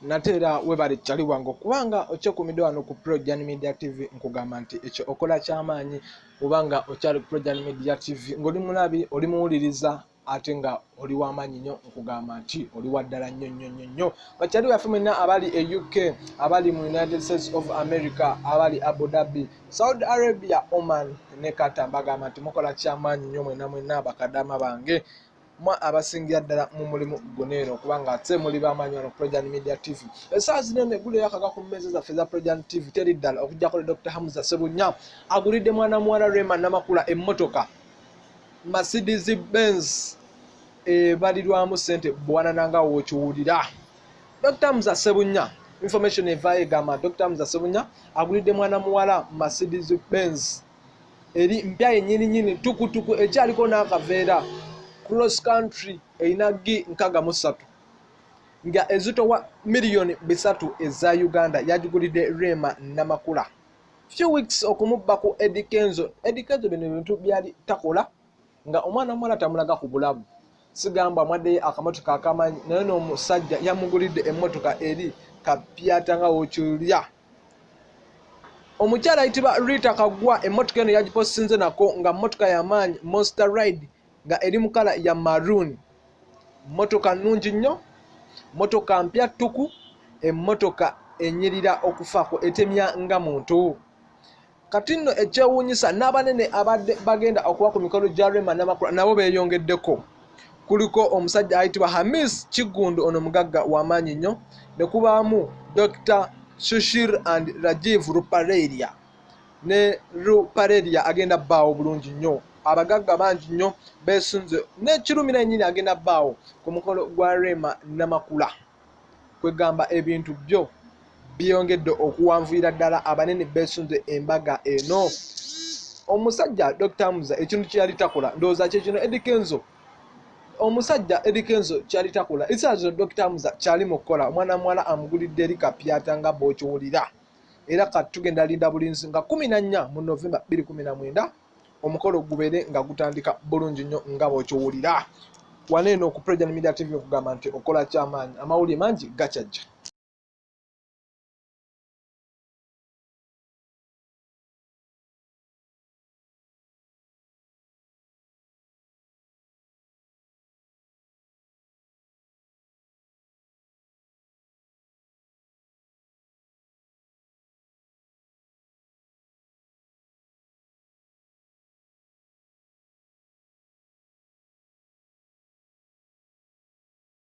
natera webale chali wango kubanga okyekuumidde wano ku Projan Media TV nkugamba nti ekyo okola kyamaanyi kubanga okyali ku Projan Media TV ng'oli mulabi oli muwuliriza ate nga oli w'amaanyi nnyo nkugamba nti oli waddala nnyo bakyali baffe mwenna abali e UK abali mu United States of America abali Abu Dhabi Saudi Arabia Oman ne Qatar bagamba nti mukola kyamaanyi nnyo mwenna bakadama bange mwa abasingira ddala mu mulimu guneeno kubanga ate muli b'amaanyi wano ku Projan Media TV essaawa zino neggulira akaga ku mmeeza zaffe za Projan TV teri ddala okujjako Dr. Hamza Ssebunya agulidde mwana muwala Rema Namakula emmotoka Mercedes Benz balirwamu ssente bwanananga w'okiwulira. Dr. Hamza Ssebunya information evaayo egamba Dr. Hamza Ssebunya agulidde mwana muwala Mercedes Benz eri mpya yennyini tukutuku ekyaliko n'akaveera cross country einagi nkaga musatu nga ezitowa miliyoni 3 eza Uganda yagigulidde Rema Namakula. Few weeks okumubbako Eddie Kenzo bino bintu byali takola nga omwana muwala tamulaga ku bulabu sigamba mwadde akamotoka akamanyi naye n'omusajja yamugulidde emmotoka eri kapyata nga wokyulya. Omukyala ayitibwa Rita Kagwa emmotoka eno yagipostinze nako nga mmotoka y'amaanyi Monster Ride nga eri mu kala ya maroon. Motoka nnungi nnyo, motoka mpya tuku, emmotoka enyirira okufaako etemya nga muntu. Kati nno ekyewuunyisa n'abanene abadde bagenda okuba ku mikolo gya Rema Namakula nabo beeyongeddeko. Kuliko omusajja ayitibwa Hamis Kigundu ono mugagga w'amaanyi nnyo, ne kubaamu Dr. Sushir and Rajiv Ruparelia ne Ruparelia agenda bbaawo bulungi nnyo. Abagagga bangi nnyo beesunze n'ekirumira ennyini agenda bbaawo ku mukolo gwa Rema Namakula. Kwegamba ebintu byo byongedde okuwanvuira ddala abanene beesunze embaga eno. Omusajja Dr. Hamza ekintu kye yali takola ndowooza kye kino Eddie Kenzo omusajja Eddie Kenzo kyali takola isaazo Dr. Hamza kyali mu kukola omwana muwala amugulidde eri kapyata nga bw'okiwulira era kati tugenda linda bulinzi nga 14 mu Novemba 2019 omukolo gubeere nga gutandika bulungi nnyo nga bw'okiwulira waneeno ku Projan Media TV okugamba nti okola kyamaanyi amawulire mangi gakyajja.